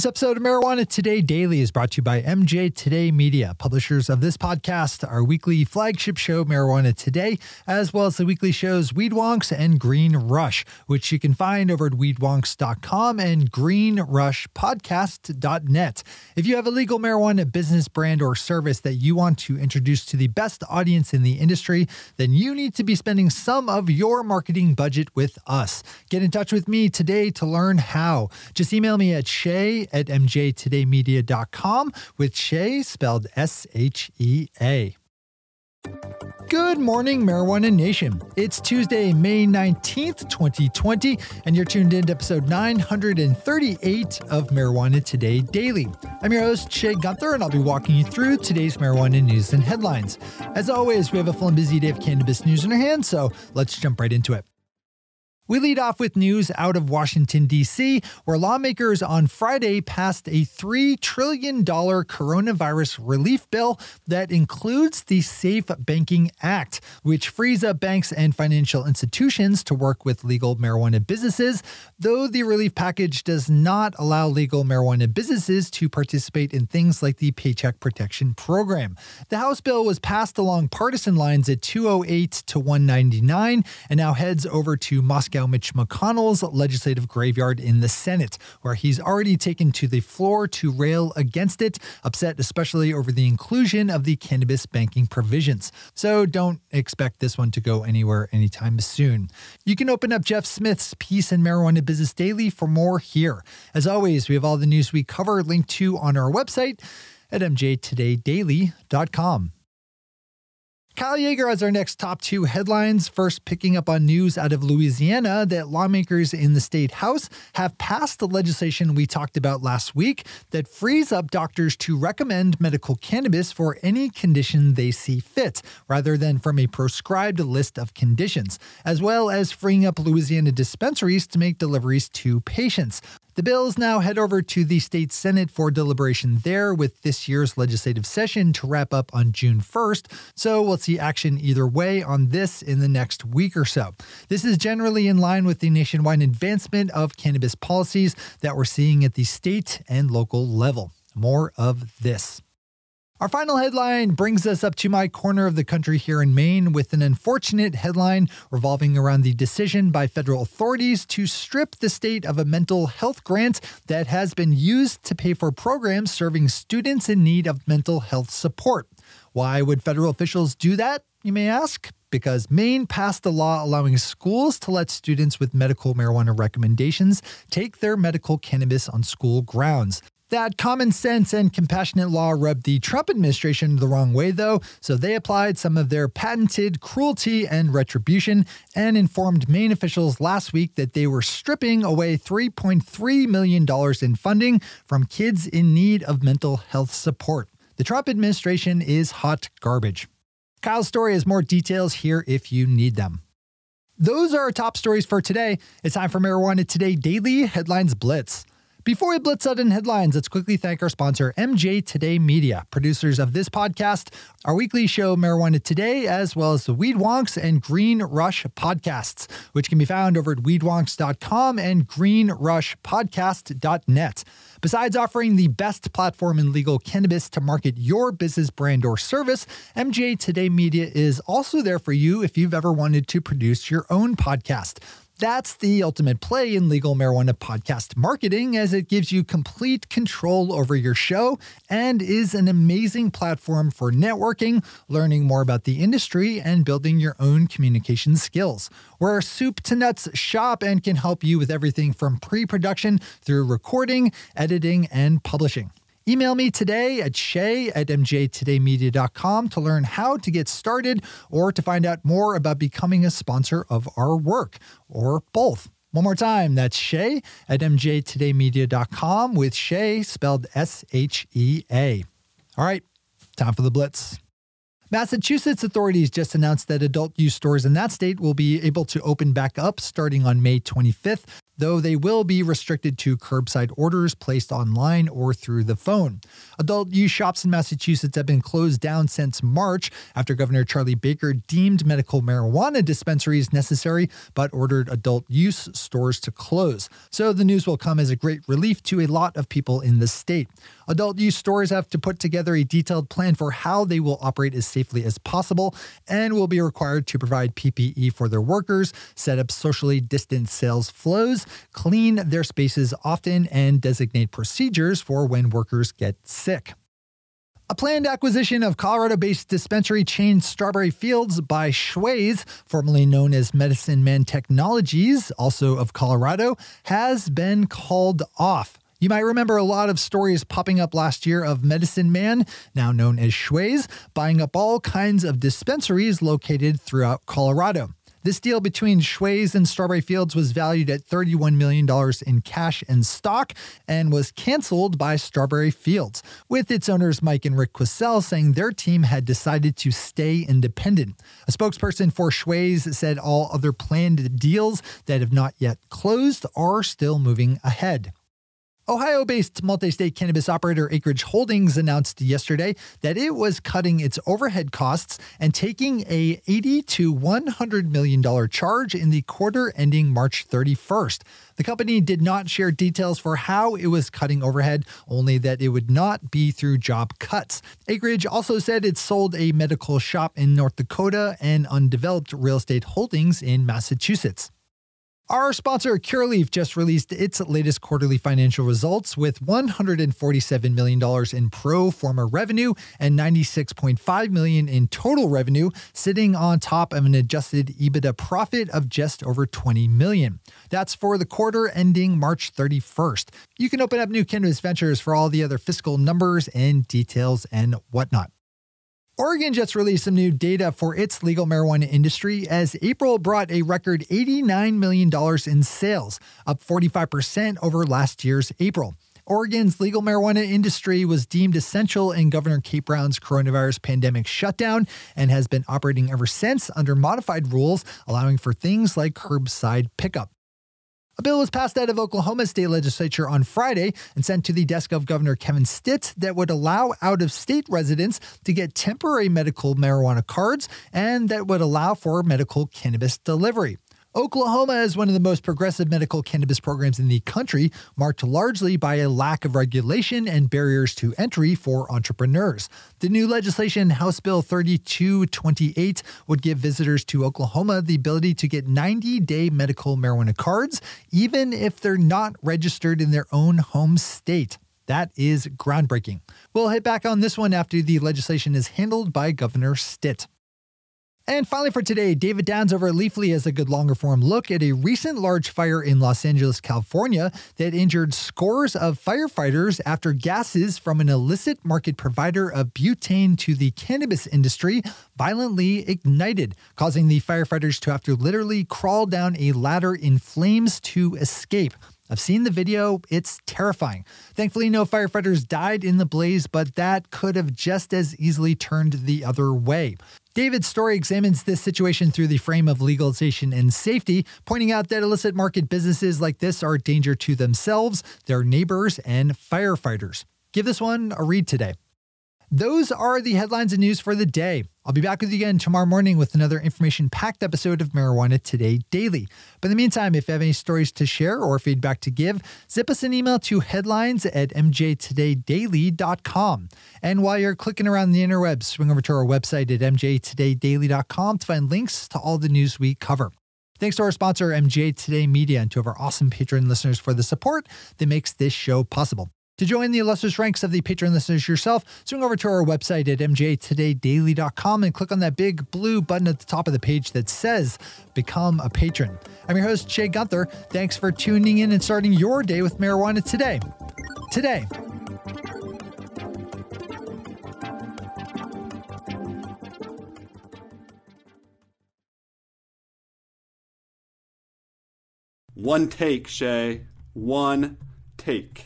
This episode of Marijuana Today Daily is brought to you by MJ Today Media, publishers of this podcast, our weekly flagship show, Marijuana Today, as well as the weekly shows Weed Wonks and Green Rush, which you can find over at weedwonks.com and greenrushpodcast.net. If you have a legal marijuana business, brand, or service that you want to introduce to the best audience in the industry, then you need to be spending some of your marketing budget with us. Get in touch with me today to learn how. Just email me at shay@mjtodaymedia.com with Shay spelled S-H-E-A. Good morning, Marijuana Nation. It's Tuesday, May 19th, 2020, and you're tuned in to episode 938 of Marijuana Today Daily. I'm your host, Shay Gunther, and I'll be walking you through today's marijuana news and headlines. As always, we have a full and busy day of cannabis news in our hands, so let's jump right into it. We lead off with news out of Washington, D.C., where lawmakers on Friday passed a $3 trillion coronavirus relief bill that includes the Safe Banking Act, which frees up banks and financial institutions to work with legal marijuana businesses, though the relief package does not allow legal marijuana businesses to participate in things like the Paycheck Protection Program. The House bill was passed along partisan lines at 208 to 199 and now heads over to Moscow Mitch McConnell's legislative graveyard in the Senate, where he's already taken to the floor to rail against it, upset especially over the inclusion of the cannabis banking provisions. So don't expect this one to go anywhere anytime soon. You can open up Jeff Smith's piece in Marijuana Business Daily for more here. As always, we have all the news we cover linked to on our website at mjtodaydaily.com. Kyle Yeager has our next top two headlines. First, picking up on news out of Louisiana that lawmakers in the state house have passed the legislation we talked about last week that frees up doctors to recommend medical cannabis for any condition they see fit, rather than from a prescribed list of conditions, as well as freeing up Louisiana dispensaries to make deliveries to patients. The bills now head over to the state Senate for deliberation there, with this year's legislative session to wrap up on June 1st, so we'll see action either way on this in the next week or so. This is generally in line with the nationwide advancement of cannabis policies that we're seeing at the state and local level. More of this. Our final headline brings us up to my corner of the country here in Maine with an unfortunate headline revolving around the decision by federal authorities to strip the state of a mental health grant that has been used to pay for programs serving students in need of mental health support. Why would federal officials do that, you may ask? Because Maine passed a law allowing schools to let students with medical marijuana recommendations take their medical cannabis on school grounds. That common sense and compassionate law rubbed the Trump administration the wrong way, though, so they applied some of their patented cruelty and retribution and informed Maine officials last week that they were stripping away $3.3 million in funding from kids in need of mental health support. The Trump administration is hot garbage. Kyle's story has more details here if you need them. Those are our top stories for today. It's time for Marijuana Today Daily Headlines Blitz. Before we blitz out in headlines, let's quickly thank our sponsor, MJ Today Media, producers of this podcast, our weekly show Marijuana Today, as well as the Weed Wonks and Green Rush podcasts, which can be found over at weedwonks.com and greenrushpodcast.net. Besides offering the best platform in legal cannabis to market your business, brand, or service, MJ Today Media is also there for you if you've ever wanted to produce your own podcast. That's the ultimate play in legal marijuana podcast marketing, as it gives you complete control over your show and is an amazing platform for networking, learning more about the industry, and building your own communication skills. We're a soup to nuts shop and can help you with everything from pre-production through recording, editing, and publishing. Email me today at shay@mjtodaymedia.com to learn how to get started or to find out more about becoming a sponsor of our work, or both. One more time, that's shay@mjtodaymedia.com with Shay spelled S-H-E-A. All right, time for the blitz. Massachusetts authorities just announced that adult use stores in that state will be able to open back up starting on May 25th. though they will be restricted to curbside orders placed online or through the phone. Adult use shops in Massachusetts have been closed down since March after Governor Charlie Baker deemed medical marijuana dispensaries necessary but ordered adult use stores to close. So the news will come as a great relief to a lot of people in the state. Adult use stores have to put together a detailed plan for how they will operate as safely as possible and will be required to provide PPE for their workers, set up socially distanced sales flows, clean their spaces often, and designate procedures for when workers get sick. A planned acquisition of Colorado-based dispensary chain Strawberry Fields by Schwazze, formerly known as Medicine Man Technologies, also of Colorado, has been called off. You might remember a lot of stories popping up last year of Medicine Man, now known as Schwazze, buying up all kinds of dispensaries located throughout Colorado. This deal between Schwazze and Strawberry Fields was valued at $31 million in cash and stock and was canceled by Strawberry Fields, with its owners Mike and Rick Quissel saying their team had decided to stay independent. A spokesperson for Schwazze said all other planned deals that have not yet closed are still moving ahead. Ohio-based multi-state cannabis operator Acreage Holdings announced yesterday that it was cutting its overhead costs and taking a $80 to $100 million charge in the quarter ending March 31st. The company did not share details for how it was cutting overhead, only that it would not be through job cuts. Acreage also said it sold a medical shop in North Dakota and undeveloped real estate holdings in Massachusetts. Our sponsor, Curaleaf, just released its latest quarterly financial results with $147 million in pro forma revenue and $96.5 million in total revenue, sitting on top of an adjusted EBITDA profit of just over $20 million. That's for the quarter ending March 31st. You can open up new cannabis ventures for all the other fiscal numbers and details and whatnot. Oregon just released some new data for its legal marijuana industry as April brought a record $89 million in sales, up 45% over last year's April. Oregon's legal marijuana industry was deemed essential in Governor Kate Brown's coronavirus pandemic shutdown and has been operating ever since under modified rules allowing for things like curbside pickup. A bill was passed out of Oklahoma state legislature on Friday and sent to the desk of Governor Kevin Stitt that would allow out-of-state residents to get temporary medical marijuana cards and that would allow for medical cannabis delivery. Oklahoma is one of the most progressive medical cannabis programs in the country, marked largely by a lack of regulation and barriers to entry for entrepreneurs. The new legislation, House Bill 3228, would give visitors to Oklahoma the ability to get 90-day medical marijuana cards, even if they're not registered in their own home state. That is groundbreaking. We'll hit back on this one after the legislation is handled by Governor Stitt. And finally for today, David Downs over at Leafly has a good longer-form look at a recent large fire in Los Angeles, California that injured scores of firefighters after gases from an illicit market provider of butane to the cannabis industry violently ignited, causing the firefighters to have to literally crawl down a ladder in flames to escape. I've seen the video. It's terrifying. Thankfully, no firefighters died in the blaze, but that could have just as easily turned the other way. David's story examines this situation through the frame of legalization and safety, pointing out that illicit market businesses like this are a danger to themselves, their neighbors, and firefighters. Give this one a read today. Those are the headlines and news for the day. I'll be back with you again tomorrow morning with another information-packed episode of Marijuana Today Daily. But in the meantime, if you have any stories to share or feedback to give, zip us an email to headlines@mjtodaydaily.com. And while you're clicking around the interwebs, swing over to our website at mjtodaydaily.com to find links to all the news we cover. Thanks to our sponsor, MJ Today Media, and to our awesome Patreon listeners for the support that makes this show possible. To join the illustrious ranks of the Patreon listeners yourself, swing over to our website at mjtodaydaily.com and click on that big blue button at the top of the page that says Become a Patron. I'm your host, Shay Gunther. Thanks for tuning in and starting your day with marijuana today. Today. One take, Shay. One take.